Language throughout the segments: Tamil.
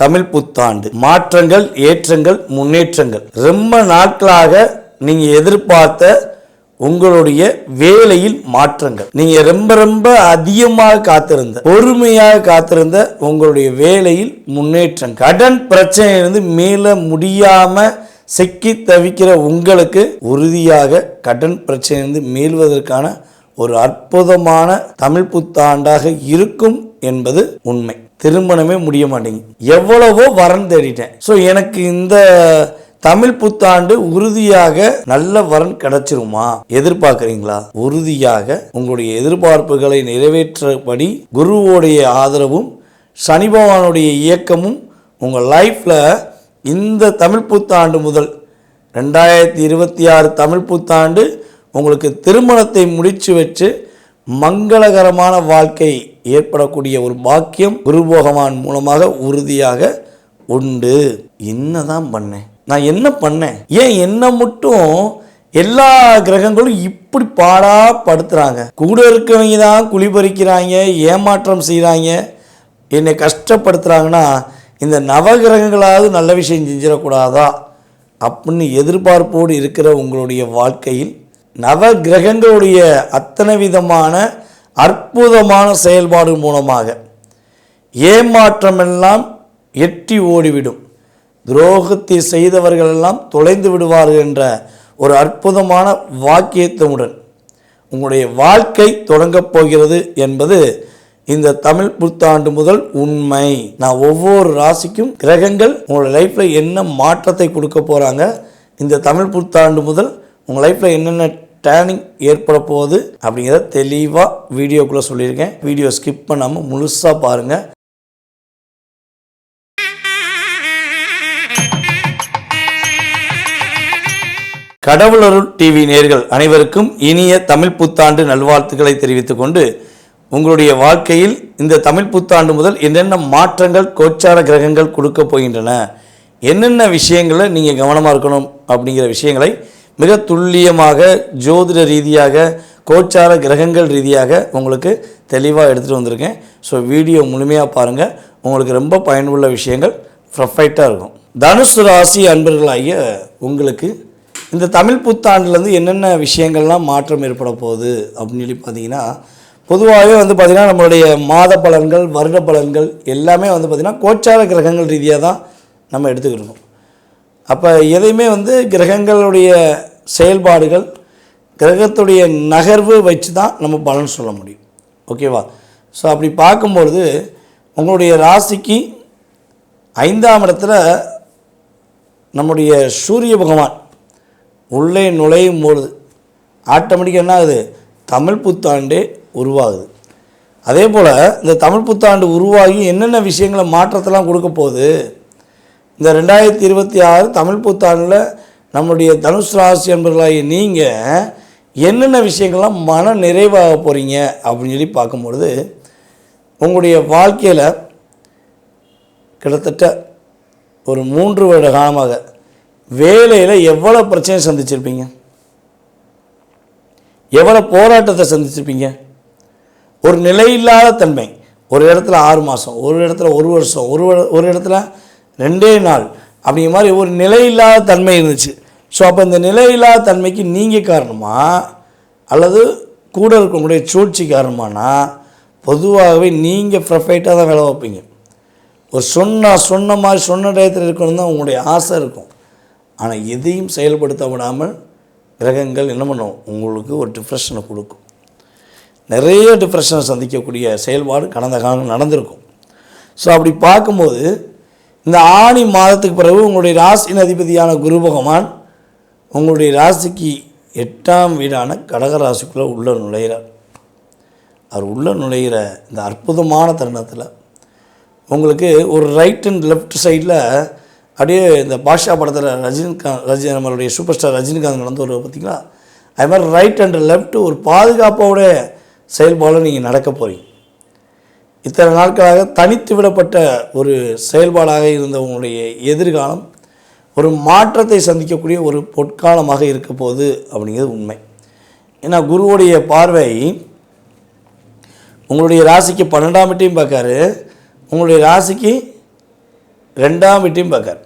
தமிழ் புத்தாண்டு மாற்றங்கள், ஏற்றங்கள், முன்னேற்றங்கள். ரொம்ப நாட்களாக நீங்க எதிர்பார்த்த உங்களுடைய வேலையில் மாற்றங்கள், நீங்க ரொம்ப ரொம்ப அதிகமாக காத்திருந்த, பொறுமையாக காத்திருந்த உங்களுடைய வேலையில் முன்னேற்றம், கடன் பிரச்சனையிலிருந்து மீள முடியாம சிக்கி தவிக்கிற உங்களுக்கு உறுதியாக கடன் பிரச்சனையிலிருந்து மீள்வதற்கான ஒரு அற்புதமான தமிழ் புத்தாண்டாக இருக்கும் என்பது உண்மை. திருமணமே முடிய மாட்டேங்குது, எவ்வளவோ வரன் தேடிட்டேன், ஸோ எனக்கு இந்த தமிழ் புத்தாண்டு உறுதியாக நல்ல வரன் கிடைச்சிருமா எதிர்பார்க்குறீங்களா? உறுதியாக உங்களுடைய எதிர்பார்ப்புகளை நிறைவேற்றபடி குருவோடைய ஆதரவும் சனி பகவானுடைய இயக்கமும் உங்கள் லைஃப்பில் இந்த தமிழ் புத்தாண்டு முதல் 2026 தமிழ் புத்தாண்டு உங்களுக்கு திருமணத்தை முடிச்சு வச்சு மங்களகரமான வாழ்க்கை ஏற்படக்கூடிய ஒரு பாக்கியம் குரு பகவான் மூலமாக உறுதியாக உண்டு. என்னதான் பண்ணேன் நான், என்ன பண்ணேன், ஏன் என்ன மட்டும் எல்லா கிரகங்களும் இப்படி பாடா படுத்துறாங்க? கூட இருக்கவங்க தான் குளிபறிக்கிறாங்க, ஏமாற்றம் செய்கிறாங்க, என்னை கஷ்டப்படுத்துகிறாங்கன்னா இந்த நவகிரகங்களாவது நல்ல விஷயம் செஞ்சிடக்கூடாதா அப்படின்னு எதிர்பார்ப்போடு இருக்கிற உங்களுடைய வாழ்க்கையில் நவ கிரகங்களுடைய அத்தனை விதமான அற்புதமான செயல்பாடு மூலமாக ஏமாற்றமெல்லாம் எட்டி ஓடிவிடும், துரோகத்தை செய்தவர்களெல்லாம் தொலைந்து விடுவார்கள் என்ற ஒரு அற்புதமான வாக்கியத்துடன் உங்களுடைய வாழ்க்கை தொடங்கப் போகிறது என்பது இந்த தமிழ் புத்தாண்டு முதல் உண்மை. நான் ஒவ்வொரு ராசிக்கும் கிரகங்கள் உங்களோட லைஃப்பில் என்ன மாற்றத்தை கொடுக்க போகிறாங்க, இந்த தமிழ் புத்தாண்டு முதல் உங்கள் லைஃப்பில் என்னென்ன டேர்னிங் ஏற்பட போகுது அப்படிங்கிறத தெளிவாக வீடியோக்குள்ளே சொல்லியிருக்கேன். வீடியோ ஸ்கிப் பண்ணாமல் முழுசாக பாருங்கள். கடவுளருள் டிவி நேயர்கள் அனைவருக்கும் இனிய தமிழ் புத்தாண்டு நல்வாழ்த்துக்களை தெரிவித்துக் கொண்டு, உங்களுடைய வாழ்க்கையில் இந்த தமிழ் புத்தாண்டு முதல் என்னென்ன மாற்றங்கள் கோச்சார கிரகங்கள் கொடுக்க போகின்றன, என்னென்ன விஷயங்களை நீங்கள் கவனமாக இருக்கணும் அப்படிங்கிற விஷயங்களை மிக துல்லியமாக ஜோதிட ரீதியாக கோச்சார கிரகங்கள் ரீதியாக உங்களுக்கு தெளிவாக எடுத்துகிட்டு வந்திருக்கேன். ஸோ வீடியோ முழுமையாக பாருங்கள், உங்களுக்கு ரொம்ப பயனுள்ள விஷயங்கள் பர்ஃபெக்டாக இருக்கும். தனுசு ராசி அன்பர்களாகிய உங்களுக்கு இந்த தமிழ் புத்தாண்டுலேருந்து என்னென்ன விஷயங்கள்லாம் மாற்றம் ஏற்பட போகுது அப்படின்னு சொல்லி பார்த்தீங்கன்னா, பொதுவாகவே பார்த்திங்கன்னா நம்மளுடைய மாத பலன்கள், வருட பலன்கள் எல்லாமே பார்த்திங்கன்னா கோச்சார கிரகங்கள் ரீதியாக தான் நம்ம எடுத்துக்கிட்டோம். அப்போ எதையுமே கிரகங்களுடைய செயல்பாடுகள், கிரகத்துடைய நகர்வு வச்சு தான் நம்ம பலன் சொல்ல முடியும். ஓகேவா? ஸோ அப்படி பார்க்கும்பொழுது உங்களுடைய ராசிக்கு 5ஆம் இடத்துல நம்முடைய சூரிய பகவான் உள்ளே நுழையும் பொழுது ஆட்டோமேட்டிக்காக என்ன ஆகுது, தமிழ் புத்தாண்டே உருவாகுது. அதே போல் இந்த தமிழ் புத்தாண்டு உருவாகி என்னென்ன விஷயங்களை மாற்றத்தெல்லாம் கொடுக்க போகுது, இந்த 2026 தமிழ் புத்தாண்டில் நம்முடைய தனுசு ராசி என்பர்களாகி நீங்கள் என்னென்ன விஷயங்கள்லாம் மன நிறைவாக போகிறீங்க அப்படின்னு சொல்லி பார்க்கும்பொழுது, உங்களுடைய வாழ்க்கையில் கிட்டத்தட்ட ஒரு 3 வருட காலமாக வேலையில் எவ்வளோ பிரச்சனை சந்திச்சிருப்பீங்க, எவ்வளோ போராட்டத்தை சந்திச்சிருப்பீங்க. ஒரு நிலையில்லாத தன்மை, ஒரு இடத்துல 6 மாதம், ஒரு இடத்துல 1 வருஷம், ஒரு இடத்துல 2 நாள் அப்படிங்கிற மாதிரி ஒரு நிலையில்லாத தன்மை இருந்துச்சு. ஸோ அப்போ இந்த நிலையில்லாத தன்மைக்கு நீங்கள் காரணமா அல்லது கூட இருக்கக்கூடிய சூழ்ச்சி காரணமானா, பொதுவாகவே நீங்கள் பர்ஃபெக்டாக தான் வேலை வைப்பீங்க. ஒரு சொன்ன மாதிரி சொன்ன டயத்தில் இருக்கணும் தான் உங்களுடைய ஆசை இருக்கும். ஆனால் எதையும் செயல்படுத்த விடாமல் கிரகங்கள் என்ன பண்ணும், உங்களுக்கு ஒரு டிப்ரெஷனை கொடுக்கும். நிறைய டிப்ரெஷனை சந்திக்கக்கூடிய செயல்பாடு கடந்த காலம் நடந்திருக்கும். ஸோ அப்படி பார்க்கும்போது இந்த ஆணி மாதத்துக்கு பிறகு உங்களுடைய ராசியின் அதிபதியான குரு பகவான் உங்களுடைய ராசிக்கு 8ஆம் வீடான கடக ராசிக்குள்ளே உள்ள நுழைகிறார். அவர் உள்ள நுழைகிற இந்த அற்புதமான தருணத்தில் உங்களுக்கு ஒரு ரைட் அண்ட் லெஃப்ட் சைடில் அப்படியே இந்த பாஷா படத்தில் நம்மளுடைய சூப்பர் ஸ்டார் ரஜினிகாந்த் நடந்து வருவது பார்த்திங்களா, அது மாதிரி ரைட் அண்ட் லெஃப்ட் ஒரு பாதுகாப்போட செயல்பாடு நீங்கள் நடக்க போகிறீங்க. இத்தனை நாட்களாக தனித்து விடப்பட்ட ஒரு செயல்பாடாக இருந்த உங்களுடைய எதிர்காலம் ஒரு மாற்றத்தை சந்திக்கக்கூடிய ஒரு பொற்காலமாக இருக்க போகுது அப்படிங்கிறது உண்மை. ஏன்னா குருவுடைய பார்வை உங்களுடைய ராசிக்கு 12ஆம் வீட்டையும் பார்க்காரு, உங்களுடைய ராசிக்கு 2ஆம் வீட்டையும் பார்க்கார்.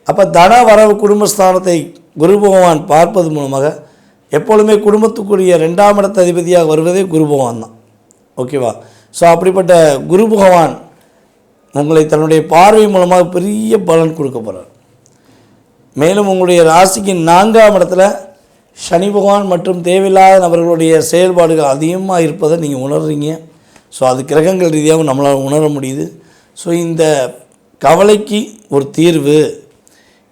அப்போ தன வரவு குடும்பஸ்தானத்தை குரு பகவான் பார்ப்பது மூலமாக எப்பொழுதுமே குடும்பத்துக்குரிய 2ஆம் இடத்த அதிபதியாக வருவதே குரு பகவான் தான். ஓகேவா? ஸோ அப்படிப்பட்ட குரு பகவான் உங்களை தன்னுடைய பார்வை மூலமாக பெரிய பலன் கொடுக்க போகிறார். மேலும் உங்களுடைய ராசிக்கு 4ஆம் இடத்துல சனி பகவான் மற்றும் தேவையில்லாத நபர்களுடைய செயல்பாடுகள் அதிகமாக இருப்பதை நீங்கள் உணர்றீங்க. ஸோ அது கிரகங்கள் ரீதியாகவும் நம்மளால் உணர முடியுது. ஸோ இந்த கவலைக்கு ஒரு தீர்வு,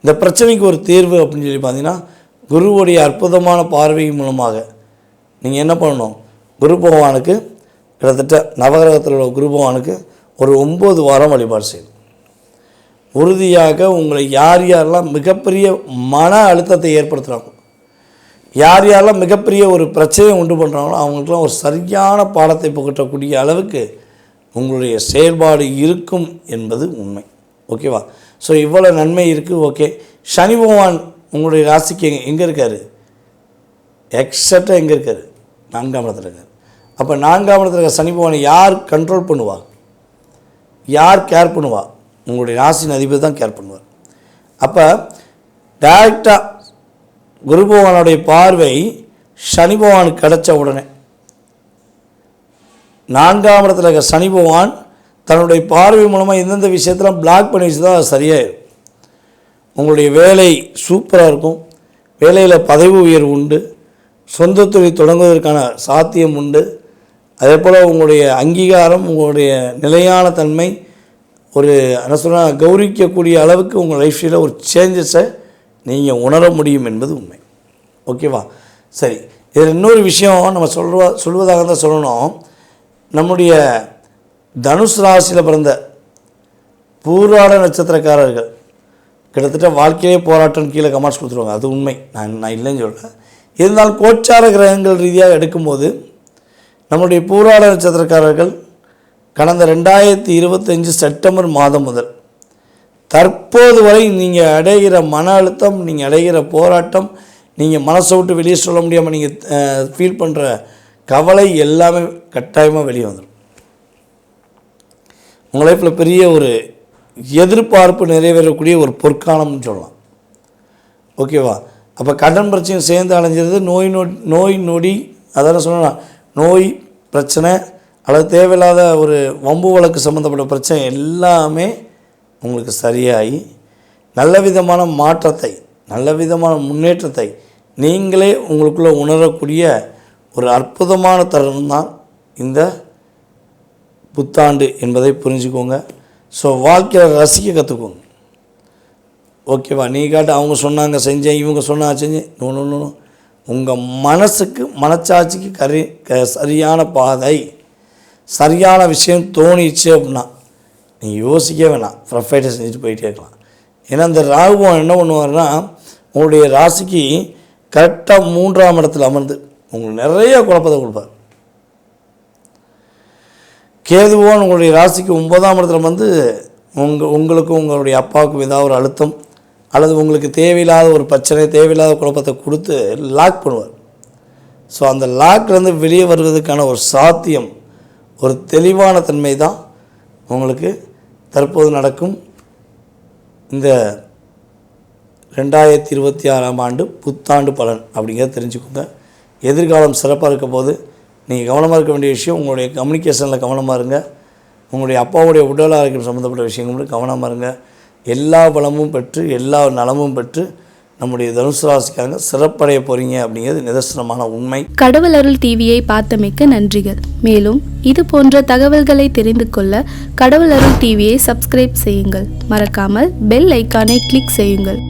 இந்த பிரச்சனைக்கு ஒரு தீர்வு அப்படின்னு சொல்லி பார்த்தீங்கன்னா குருவுடைய அற்புதமான பார்வை மூலமாக நீங்கள் என்ன பண்ணணும், குரு பகவானுக்கு கிட்டத்தட்ட நவகிரகத்தில் உள்ள குரு பகவானுக்கு ஒரு 9 வாரம் வழிபாடு செய்யணும். உறுதியாக உங்களை யார் யாரெல்லாம் மிகப்பெரிய மன அழுத்தத்தை ஏற்படுத்துகிறாங்க, யார் யாரெல்லாம் மிகப்பெரிய ஒரு பிரச்சனையை உண்டு பண்ணுறாங்களோ அவங்களுக்குலாம் ஒரு சரியான பாடத்தை புகட்டக்கூடிய அளவுக்கு உங்களுடைய செயல்பாடு இருக்கும் என்பது உண்மை. ஓகேவா? ஸோ இவ்வளோ நன்மை இருக்குது. ஓகே, சனி பகவான் உங்களுடைய ராசிக்கு எங்கே இருக்கார்? எக்ஸாக்டாக எங்கே இருக்கார்? 4ஆம் இடத்துல இருக்கார். அப்போ 4ஆம் இடத்துல இருக்க சனி பகவானை யார் கண்ட்ரோல் பண்ணுவா, யார் கேர் பண்ணுவா? உங்களுடைய ராசியின் அதிபதி தான் கேர் பண்ணுவார். அப்போ டைரெக்டாக குரு பகவானுடைய பார்வை சனி பகவானுக்கு கிடைச்ச உடனே 4ஆம் இடத்துல இருக்க சனி பகவான் தன்னுடைய பார்வை மூலமாக எந்தெந்த விஷயத்தெல்லாம் பிளாக் பண்ணி வச்சு தான் அது சரியாயிடும். உங்களுடைய வேலை சூப்பராக இருக்கும், வேலையில் பதவி உயர்வு உண்டு, சொந்த தொழில் தொடங்குவதற்கான சாத்தியம் உண்டு. அதே போல் உங்களுடைய அங்கீகாரம், உங்களுடைய நிலையான தன்மை, ஒரு என்ன சொன்னால் கௌரவிக்கக்கூடிய அளவுக்கு உங்கள் லைஃப் ஸ்டைலில் ஒரு சேஞ்சஸை நீங்கள் உணர முடியும் என்பது உண்மை. ஓகேவா? சரி, இதில் இன்னொரு விஷயம் நம்ம சொல்வதாக தான் சொல்லணும். நம்முடைய தனுஷ் ராசியில் பிறந்த பூராட நட்சத்திரக்காரர்கள் கிட்டத்தட்ட வாழ்க்கையிலே போராட்டம் கீழே கமெண்ட்ஸ் கொடுத்துருவாங்க. அது உண்மை, நான் இல்லைன்னு சொல்கிறேன். இருந்தாலும் கோச்சார கிரகங்கள் ரீதியாக எடுக்கும்போது நம்முடைய பூராட நட்சத்திரக்காரர்கள் கடந்த 2025 செப்டம்பர் மாதம் முதல் தற்போது வரை நீங்கள் அடைகிற மன அழுத்தம், நீங்கள் அடைகிற போராட்டம், நீங்கள் மனசை விட்டு வெளியே சொல்ல முடியாமல் நீங்கள் ஃபீல் பண்ணுற கவலை எல்லாமே கட்டாயமாக வெளியே வந்துடும். உங்கள் லைஃப்பில் பெரிய ஒரு எதிர்பார்ப்பு நிறைவேறக்கூடிய ஒரு பொற்காலம்னு சொல்லலாம். ஓகேவா? அப்போ கடன் பிரச்சனை சேர்ந்து அலைஞ்சிருது, நோய் நொடி, அதெல்லாம் சொன்னால் நோய் பிரச்சனை அல்லது தேவையில்லாத ஒரு வம்பு வழக்கு சம்மந்தப்பட்ட பிரச்சனை எல்லாமே உங்களுக்கு சரியாகி நல்ல விதமான மாற்றத்தை, நல்ல விதமான முன்னேற்றத்தை நீங்களே உங்களுக்குள்ளே உணரக்கூடிய ஒரு அற்புதமான தருணம் தான் இந்த புத்தாண்டு என்பதை புரிஞ்சுக்கோங்க. ஸோ வாழ்க்கையில் ரசிக்க கற்றுக்கோங்க. ஓகேவா? நீ காட்டு அவங்க சொன்னாங்க செஞ்சேன், இவங்க சொன்னாங்க செஞ்சேன், நோ. உங்கள் மனசுக்கு மனச்சாட்சிக்கு சரியான பாதை, சரியான விஷயம் தோணிச்சு அப்படின்னா நீங்கள் யோசிக்க வேணாம், ப்ரொஃபைட்டை செஞ்சுட்டு போயிட்டே இருக்கலாம். ஏன்னா இந்த ராகுபவன் என்ன பண்ணுவார்னா உங்களுடைய ராசிக்கு கரெக்டாக 3ஆம் இடத்துல அமர்ந்து உங்களுக்கு நிறைய குழப்பத்தை கொடுப்பார். கேதுவோன் உங்களுடைய ராசிக்கு 9ஆம் இடத்துல வந்து உங்களுக்கும் உங்களுடைய அப்பாவுக்கும் ஏதாவது ஒரு அழுத்தம் அல்லது உங்களுக்கு தேவையில்லாத ஒரு பிரச்சனை, தேவையில்லாத குழப்பத்தை கொடுத்து லாக் பண்ணுவார். ஸோ அந்த லாக்லேருந்து வெளியே வருவதற்கான ஒரு சாத்தியம், ஒரு தெளிவான தன்மை தான் உங்களுக்கு தற்போது நடக்கும் இந்த 2026ஆம் ஆண்டு புத்தாண்டு பலன் அப்படிங்கிறத தெரிஞ்சுக்கோங்க. எதிர்காலம் சிறப்பாக இருக்க போது நீங்கள் கவனமாக இருக்க வேண்டிய விஷயம், உங்களுடைய கம்யூனிகேஷனில் கவனமாக இருங்க. உங்களுடைய அப்பாவுடைய உடல் ஆரோக்கியம் சம்மந்தப்பட்ட விஷயங்களும் கவனமாக இருங்க. எல்லா பலமும் பெற்று எல்லா நலமும் பெற்று நம்முடைய தனுசு ராசிக்காரங்க சிறப்படைய போகிறீங்க அப்படிங்கிறது நிதர்சனமான உண்மை. கடவுள் அருள் டிவியை பார்த்தமைக்கு நன்றிகள். மேலும் இது போன்ற தகவல்களை தெரிந்து கொள்ள கடவுள் அருள் டிவியை சப்ஸ்கிரைப் செய்யுங்கள். மறக்காமல் பெல் ஐக்கானை கிளிக் செய்யுங்கள்.